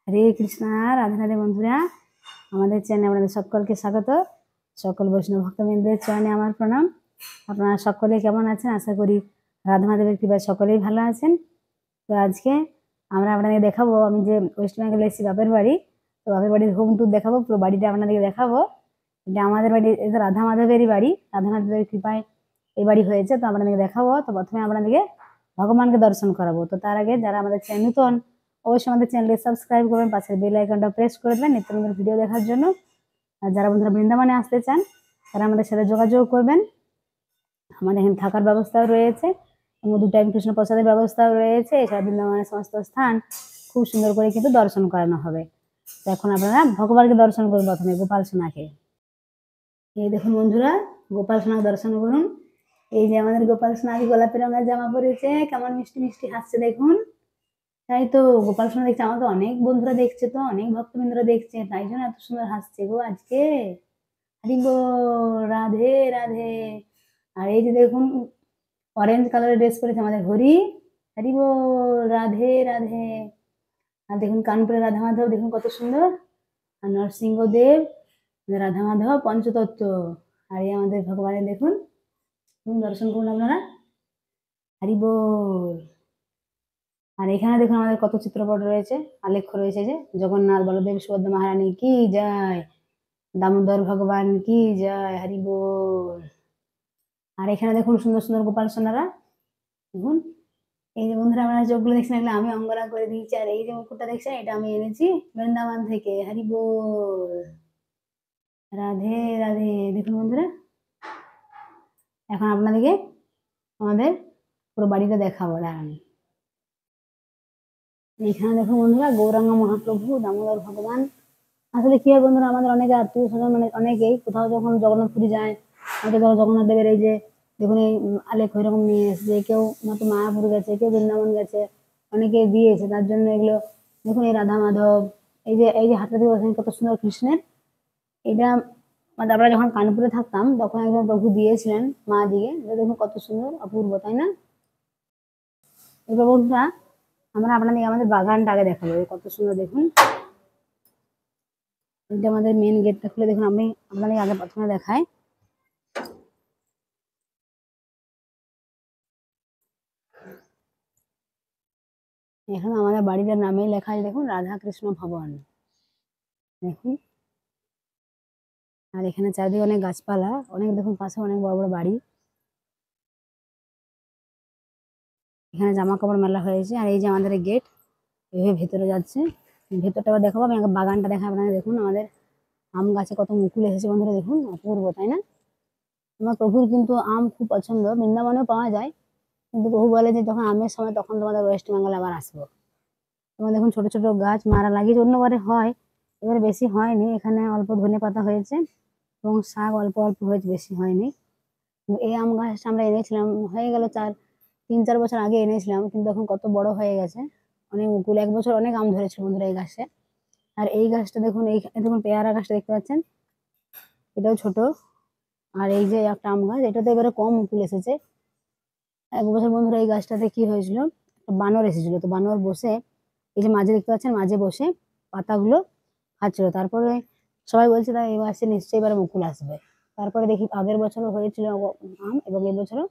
হরে কৃষ্ণা, রাধে রাধে বন্ধুরা। আমাদের চ্যানেলে আপনাদের সকলকে স্বাগত। সকল বৈষ্ণব ভক্তবৃন্দের চরণে আমার প্রণাম। আপনারা সকলে কেমন আছেন? আশা করি রাধা মাধবের কৃপায় সকলেই ভালো আছেন। তো আজকে আমরা আপনাদের দেখাবো, আমি যে ওয়েস্ট বেঙ্গলে এসেছি বাপের বাড়ি, তো বাপের বাড়ির হোম ট্যুর দেখাবো, পুরো বাড়িটা আপনাদেরকে দেখাবো। এটা আমাদের বাড়ি, এটা রাধা মাধবেরই বাড়ি, রাধা মাধবের কৃপায় এই বাড়ি হয়েছে। তো আপনাদেরকে দেখাবো। তো প্রথমে আপনাদেরকে ভগবানকে দর্শন করাবো। তো তার আগে যারা আমাদের চ্যানেল নতুন, অবশ্যই আমাদের চ্যানেলটি সাবস্ক্রাইব করবেন, পাশের বেল আইকনটা প্রেস করে দেবেন নিত্য নতুন ভিডিও দেখার জন্য। আর যারা বন্ধুরা বৃন্দাবনে আসতে চান তারা আমাদের সাথে যোগাযোগ করবেন। আমাদের এখানে থাকার ব্যবস্থাও রয়েছে এবং 2 টাইম কৃষ্ণ প্রসাদের ব্যবস্থাও রয়েছে। এছাড়া বৃন্দাবনের সমস্ত স্থান খুব সুন্দর করে কিন্তু দর্শন করানো হবে। তো এখন আপনারা ভগবানকে দর্শন করুন, প্রথমে গোপাল সোনাকে। এই দেখুন বন্ধুরা, গোপাল সোনাকে দর্শন করুন। এই যে আমাদের গোপাল সোনা গোলাপি রঙের জামা পরেছে, কেমন মিষ্টি মিষ্টি হাসছে দেখুন। তাই তো গোপাল সোনা দেখছে, আমাকে অনেক বন্ধুরা দেখছে, তো অনেক ভক্তবৃন্দরা দেখছে, তাই জন্য এত সুন্দর হাসছে গো আজকে। হরি বল, রাধে রাধে। আর এই যে দেখুন অরেঞ্জ কালারের ড্রেস পরেছে আমাদের হরি। হরি বল, রাধে রাধে। আর দেখুন কানপুরে রাধা মাধব দেখুন কত সুন্দর। আর নরসিংহদেব, রাধা মাধব পঞ্চতত্ত্ব। আর এই আমাদের ভগবানের দেখুন, দর্শন করুন আপনারা। হরি বল। আর এখানে দেখুন আমাদের কত চিত্রপট রয়েছে, আলেখ্য রয়েছে যে জগন্নাথ বলদেব সুভদ্রা মহারানী কি জয়, দামোদর ভগবান কি জয়, হরি বল। আর এখানে দেখুন সুন্দর সুন্দর গোপাল সোনারা দেখুন। এই যে বন্ধুরা আমরা চোখগুলো দেখছেন, এগুলো আমি অঙ্গনা করে দিয়েছি। আর এই যে মুকুটটা দেখছেন, এটা আমি এনেছি বৃন্দাবন থেকে। হরি বল, রাধে রাধে। দেখুন বন্ধুরা, এখন আপনাদেরকে আমাদের পুরো বাড়িটা দেখাবো। দাঁড়ান, এখানে দেখুন বন্ধুরা গৌরাঙ্গ মহাপ্রভু, দামোদর ভগবান। আসলে কি হয় বন্ধুরা, আমাদের অনেকে আত্মীয় স্বজন, মানে অনেকেই কোথাও যখন জগন্নাথ পুরী যায়, অনেকে ধরো জগন্নাথ দেবের এই যে দেখুন এই আলেখ এরকম নিয়ে এসেছে, কেউ মতো মায়াপুর গেছে, কেউ বৃন্দাবন গেছে, অনেকে দিয়েছে। তার জন্য এগুলো দেখুন, এই রাধা মাধব, এই যে হাতে দিয়ে বসেন কত সুন্দর কৃষ্ণের। এটা মানে আমরা যখন কানপুরে থাকতাম তখন একজন প্রভু দিয়েছিলেন মা দিকে। এটা দেখুন কত সুন্দর, অপূর্ব, তাই না? এবার বন্ধুরা আমরা আপনাদেরকে আমাদের বাগানটা আগে দেখাবো, কত সুন্দর দেখুন। এটা আমাদের মেন গেটটা খুলে দেখুন, আমি আপনাদের আগে প্রথমে দেখাই। এখানে আমাদের বাড়িটার নামেই লেখা আছে দেখুন, রাধা কৃষ্ণ ভবন দেখুন। আর এখানে চারিদিকে অনেক গাছপালা, অনেক দেখুন পাশে অনেক বড় বড় বাড়ি। এখানে জামা কাপড় মেলা হয়েছে। আর এই যে আমাদের গেট, এভাবে ভেতরে যাচ্ছে। ভেতরটা আবার দেখাবো, আমি আগে বাগানটা দেখা আপনাদের। দেখুন আমাদের আম গাছে কত মুকুল এসেছে বন্ধুরা, দেখুন অপূর্ব, তাই না? আমার প্রভুর কিন্তু আম খুব পছন্দ, বৃন্দাবনেও পাওয়া যায়, কিন্তু প্রভু বলে যে যখন আমের সময় তখন তোমাদের ওয়েস্ট বেঙ্গলে আবার আসবো। এবং দেখুন ছোট ছোট গাছ মারা লাগিয়েছে, অন্যবারে হয়, এবারে বেশি হয়নি। এখানে অল্প ধনে পাতা হয়েছে এবং শাক অল্প অল্প হয়েছে, বেশি হয়নি। এই আম গাছটা আমরা এনেছিলাম, হয়ে গেল 3-4 বছর আগে এনেছিলাম, কিন্তু এখন কত বড় হয়ে গেছে, অনেক মুকুল। 1 বছর অনেক আম ধরেছিল বন্ধুরা এই গাছে। আর এই গাছটা দেখুন, এই দেখুন পেয়ারা গাছটা দেখতে পাচ্ছেন, এটাও ছোট। আর এই যে একটা আম গাছ, এটাতে এবারে কম মুকুল এসেছে। 1 বছর বন্ধুরা এই গাছটাতে কি হয়েছিল, একটা বানর এসেছিল। তো বানর বসে এই যে মাঝে দেখতে পাচ্ছেন, মাঝে বসে পাতাগুলো খাচ্ছিল। তারপরে সবাই বলছে তাই এই গাছে নিশ্চয়ই এবারে মুকুল আসবে। তারপরে দেখি আগের বছরও হয়েছিল আম, এবং এবছরও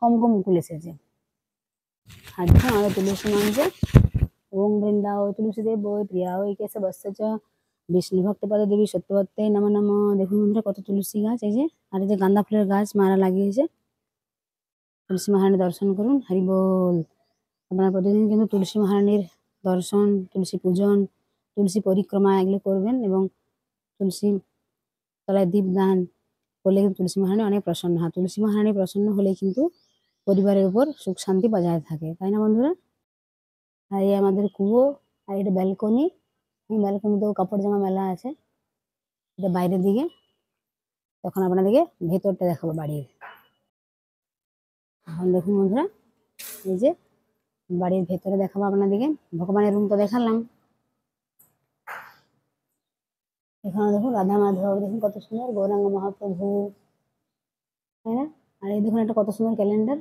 কম কম মুকুল এসেছে। আর দেখুন আমাদের তুলসী মঞ্চে ওম বৃন্দাও তুলসীদেব বই প্রিয়া ওই কেশে বস্ত্র বিষ্ণু ভক্ত পদ দেবী সত্যবত্তে নম নম। দেখুন বন্ধুরা কত তুলসী গাছ, এই যে। আর এই যে গাঁদা ফুলের গাছ মারা লাগিয়েছে। তুলসী মহারানী দর্শন করুন, হরি বল। আপনারা প্রতিদিন কিন্তু তুলসী মহারানীর দর্শন, তুলসী পূজন, তুলসী পরিক্রমা এগুলো করবেন, এবং তুলসী তলায় দীপদান করলে কিন্তু তুলসী মহারানী অনেক প্রসন্ন হয়। তুলসী মহারানী প্রসন্ন হলে কিন্তু পরিবারের উপর সুখ শান্তি বজায় থাকে, তাই না বন্ধুরা? আর এই আমাদের কুয়ো, আর এটা ব্যালকনি। ব্যালকনিতেও কাপড় জামা মেলা আছে, এটা বাইরের দিকে। তখন আপনাদেরকে ভেতরটা দেখাবো বাড়ির। এখন দেখুন বন্ধুরা, এই যে বাড়ির ভেতরে দেখাবো আপনাদেরকে। ভগবানের রুম তো দেখালাম, এখানে দেখুন রাধা মাধব দেখুন কত সুন্দর, গৌরাঙ্গ মহাপ্রভু, তাই না? আর এই দেখুন একটা কত সুন্দর ক্যালেন্ডার।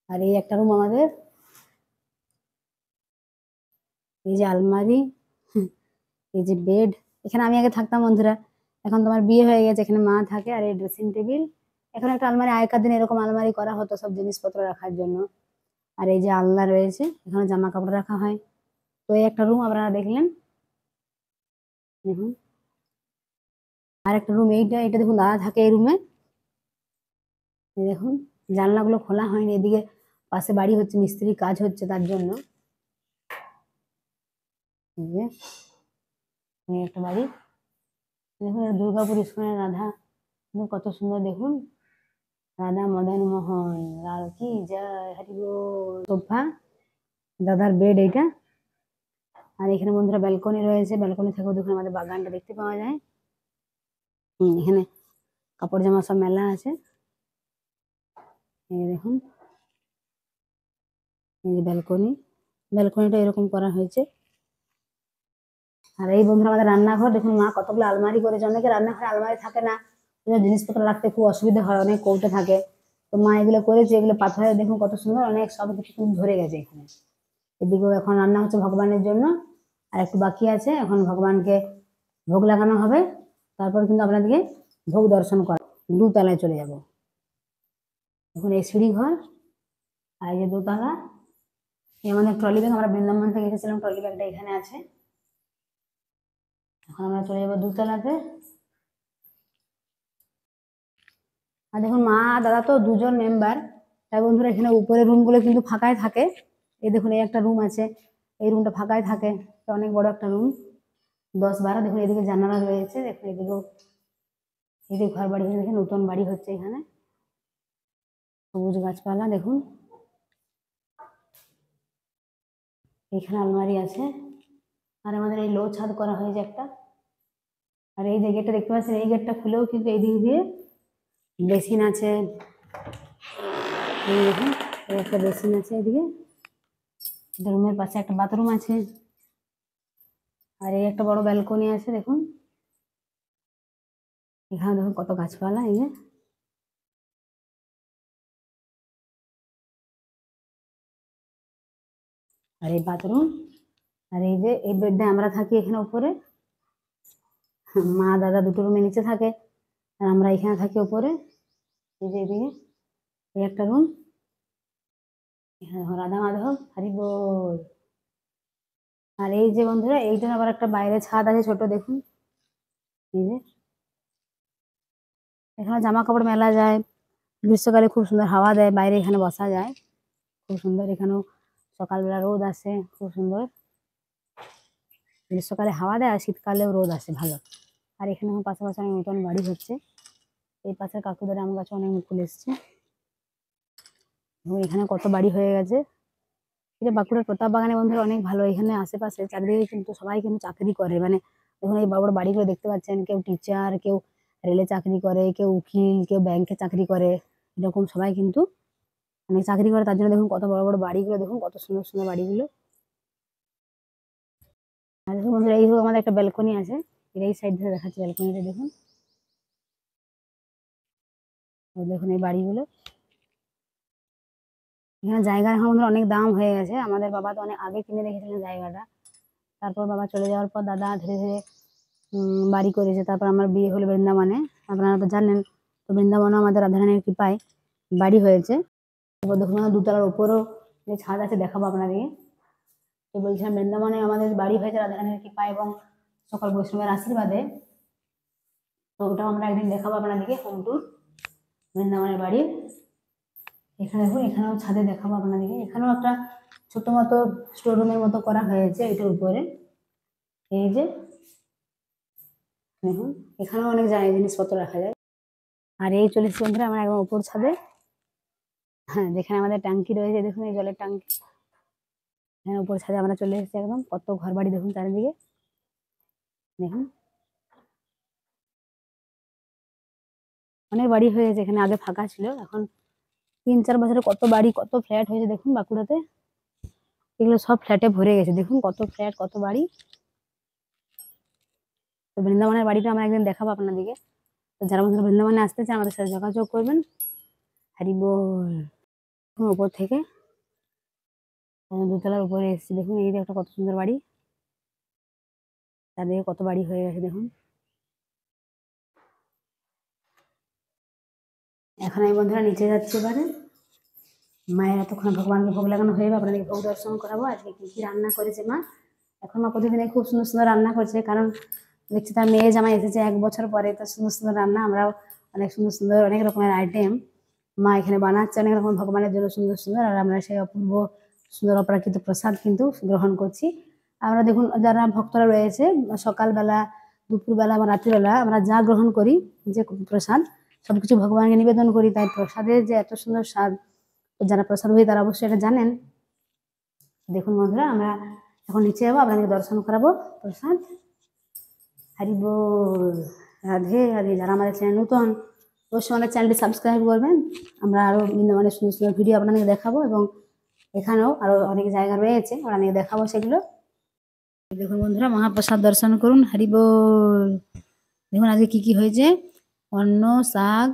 আর এই একটা রুম আমাদের, এই যে আলমারি, এই যে বেড। এখানে আমি আগে থাকতাম বন্ধুরা, এখন তোমার বিয়ে হয়ে গেছে, এখানে মা থাকে। আর এই ড্রেসিং টেবিল, এখানে একটা আলমারি, আগেকার দিনে এরকম আলমারি করা হতো সব জিনিসপত্র রাখার জন্য। আর এই যে আলনা রয়েছে, এখানে জামা কাপড় রাখা হয়। তো এই একটা রুম আপনারা দেখলেন, দেখুন। আর একটা রুম এইটা, এটা দেখুন দাদা থাকে এই রুমে। দেখুন জানলাগুলো খোলা হয়নি, এদিকে পাশে বাড়ি হচ্ছে, মিস্ত্রি কাজ হচ্ছে তার জন্য। এই যে এই একটা বাড়ি, দেখুন এটা দুর্গাপুর ইস্কনের রাধা, কত সুন্দর দেখুন। রাধা মদন মোহন লাল কি জয়, হরি বল। সোফা, দাদার বেড এইটা। আর এখানে বন্ধুরা ব্যালকনি রয়েছে, ব্যালকনি থেকেও দেখুন আমাদের বাগানটা দেখতে পাওয়া যায়। এখানে কাপড় জামা সব মেলা আছে। এই দেখুন, এই যে ব্যালকনি, ব্যালকনিটা এরকম করা হয়েছে। আর এই বন্ধুরা আমাদের রান্নাঘর, দেখুন মা কতগুলো আলমারি করেছে। অনেকে রান্নাঘরে আলমারি থাকে না, জিনিসপত্র রাখতে খুব অসুবিধা হয়, অনেক কৌটো থাকে। তো মা এগুলো করেছে, এগুলো পাথরের, দেখুন কত সুন্দর, অনেক সব কিছু কিন্তু ধরে গেছে এখানে। এদিকেও এখন রান্না হচ্ছে ভগবানের জন্য, আর একটু বাকি আছে, এখন ভগবানকে ভোগ লাগানো হবে। তারপর কিন্তু আপনাদেরকে ভোগ দর্শন করা, দোতলায় চলে যাব। এখন এই সিঁড়ি ঘর, আর এই যে দোতলা। এই আমাদের ট্রলি ব্যাগ, আমরা বৃন্দাবন থেকে এসেছিলাম, ট্রলি ব্যাগটা এখানে আছে। এখন আমরা চলে যাবো দোতলাতে। আর দেখুন মা দাদা তো দুজন মেম্বার, তাই বন্ধুরা এখানে উপরের রুমগুলো কিন্তু ফাঁকাই থাকে। এই দেখুন এই একটা রুম আছে, এই রুমটা ফাঁকাই থাকে, অনেক বড় একটা রুম, 10-12। দেখুন এদিকে জানালা রয়েছে, দেখুন এদিকেও, এদিকে ঘর বাড়ি হয়েছে, নতুন বাড়ি হচ্ছে এখানে, সবুজ গাছপালা দেখুন। এখানে আলমারি আছে, আর আমাদের এই লো ছাদ করা হয়েছে একটা। আর এই যে গেটটা দেখতে পাচ্ছেন, এই গেটটা খুলেও কিন্তু এই দিক দিয়ে বেসিন আছে। এই দেখুন এই একটা বেসিন আছে এদিকে, রুমের পাশে একটা বাথরুম আছে। আর এই একটা বড় ব্যালকনি আছে দেখুন। এখানে দেখুন কত গাছপালা, এই যে। আর এই বাথরুম, আর এই যে এই বেডে আমরা থাকি এখানে উপরে, মা দাদা দুটো রুমে নিচে থাকে, আর আমরা এখানে থাকি উপরে। এই যে এদিকে এই একটা রুম, এখানে রাধা মাধব হরি বল। আর এই যে বন্ধুরা, এইটা আবার একটা বাইরে ছাদ আছে ছোট, দেখুন। এই যে এখানে জামা কাপড় মেলা যায়, গ্রীষ্মকালে খুব সুন্দর হাওয়া দেয়, বাইরে এখানে বসা যায়, খুব সুন্দর। এখানেও সকালবেলা রোদ আসে, খুব সুন্দর। গ্রীষ্মকালে হাওয়া দেয়, আর শীতকালেও রোদ আসে ভালো। আর এখানে আমার পাশাপাশি অনেক নতুন বাড়ি হচ্ছে, এই পাশের কাকুদের আম গাছে অনেক ফুল এসছে, এবং এখানে কত বাড়ি হয়ে গেছে। এটা বাঁকুড়ার প্রতাপ বাগানে বন্ধুরা অনেক ভালো, এখানে আশেপাশে চারিদিকে কিন্তু সবাই কিন্তু চাকরি করে, মানে দেখুন এই বড় বড় বাড়িগুলো দেখতে পাচ্ছেন, কেউ টিচার, কেউ রেলে চাকরি করে, কেউ উকিল, কেউ ব্যাংকে চাকরি করে, এরকম সবাই কিন্তু মানে চাকরি করে। তার জন্য দেখুন কত বড় বড় বাড়িগুলো, দেখুন কত সুন্দর সুন্দর বাড়িগুলো। আর দেখুন বন্ধুরা, এই হলো আমাদের একটা ব্যালকনি আছে, এই সাইড ধরে দেখাচ্ছি ব্যালকনিটা, দেখুন। দেখুন এই বাড়িগুলো, এখানে জায়গা এখন বন্ধুরা অনেক দাম হয়ে গেছে। আমাদের বাবা তো অনেক আগে কিনে রেখেছিলেন জায়গাটা, তারপর বাবা চলে যাওয়ার পর দাদা ধীরে ধীরে বাড়ি করেছে। তারপর আমার বিয়ে হলো বৃন্দাবনে, আপনারা তো জানেন। তো বৃন্দাবনে আমাদের রাধারানীর কৃপায় বাড়ি হয়েছে। তারপর দেখুন দোতলার উপরেও যে ছাদ আছে, দেখাবো আপনাদেরকে। তো বলছিলাম বৃন্দাবনে আমাদের বাড়ি হয়েছে রাধারানীর কৃপায় এবং সকল বৈষ্ণবের আশীর্বাদে। তো ওটাও আমরা একদিন দেখাবো আপনাদেরকে, হোম ট্যুর বৃন্দাবনের বাড়ি। এখানে দেখুন, এখানেও ছাদে দেখাবো আপনাদেরকে। এখানেও একটা ছোট মতো স্টোর রুমের মতো করা হয়েছে এটার উপরে। এই যে দেখুন, এখানেও অনেক জায়গায় জিনিসপত্র রাখা যায়। আর এই চলে এসেছি বন্ধুরা আমরা একদম উপর ছাদে, হ্যাঁ, যেখানে আমাদের ট্যাঙ্কি রয়েছে, দেখুন এই জলের ট্যাঙ্কি। হ্যাঁ, উপর ছাদে আমরা চলে এসেছি একদম, কত ঘর বাড়ি দেখুন চারিদিকে, দেখুন অনেক বাড়ি হয়েছে এখানে, আগে ফাঁকা ছিল, এখন 3-4 বছরে কত বাড়ি, কত ফ্ল্যাট হয়েছে দেখুন বাঁকুড়াতে। এগুলো সব ফ্ল্যাটে ভরে গেছে, দেখুন কত ফ্ল্যাট, কত বাড়ি। তো বৃন্দাবনের বাড়িটা আমরা একদিন দেখাবো আপনাদেরকে। তো যারা বন্ধুরা বৃন্দাবনে আসতে চান আমাদের সাথে যোগাযোগ করবেন। হরি বল। উপর থেকে দোতলার উপরে এসেছি, দেখুন এই যে একটা কত সুন্দর বাড়ি। চারদিকে কত বাড়ি হয়ে গেছে দেখুন। এখন আমি বন্ধুরা নিচে যাচ্ছি এবারে। মায়ের এতক্ষণ ভগবানকে ভোগ লাগানো হয়ে যাবে, আপনাদেরকে ভোগ দর্শন করাবো আজকে কি কি রান্না করেছে মা। এখন মা প্রতিদিনে খুব সুন্দর সুন্দর রান্না করছে, কারণ দেখছি তার মেয়ে জামাই এসেছে 1 বছর পরে, তো সুন্দর সুন্দর রান্না, আমরাও অনেক সুন্দর সুন্দর অনেক রকমের আইটেম মা এখানে বানাচ্ছে, অনেক রকম ভগবানের জন্য সুন্দর সুন্দর, আর আমরা সেই অপূর্ব সুন্দর অপ্রাকৃত প্রসাদ কিন্তু গ্রহণ করছি। আমরা দেখুন যারা ভক্তরা রয়েছে সকালবেলা, দুপুরবেলা বা রাত্রিবেলা আমরা যা গ্রহণ করি, যে প্রসাদ সবকিছু ভগবানকে নিবেদন করি, তাই প্রসাদের যে এত সুন্দর স্বাদ, যারা প্রসাদ হয়ে তারা অবশ্যই এটা জানেন। দেখুন বন্ধুরা, আমরা এখন নিচে যাবো, আপনাদেরকে দর্শন করাবো প্রসাদ। হরি বল, রাধে রাধে। যারা আমাদের চ্যানেল নতুন, অবশ্যই আমাদের চ্যানেলটি সাবস্ক্রাইব করবেন। আমরা আরও অনেক সুন্দর সুন্দর ভিডিও আপনাদেরকে দেখাবো, এবং এখানেও আরও অনেক জায়গা রয়েছে আপনাদেরকে দেখাবো সেগুলো। দেখুন বন্ধুরা, মহাপ্রসাদ দর্শন করুন। হরি বল। দেখুন আজকে কি কি হয়েছে, অন্ন, শাক,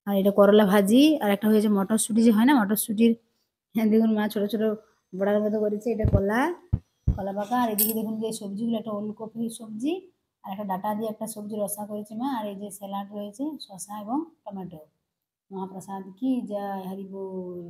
আর এটা করলা ভাজি, আর একটা হয়েছে মটরশুঁটি, যে হয় না মটরশুঁটির, হ্যাঁ দেখুন মা ছোট ছোট বড়ার মতো করেছে, এটা কলা কলা পাকা। আর এদিকে দেখুন যে সবজিগুলো, একটা ওলকপির সবজি, আর একটা ডাটা দিয়ে একটা সবজি রসা করেছে মা, আর এই যে স্যালাড রয়েছে শসা এবং টমেটো। মহাপ্রসাদ কি জয়, হরি বল।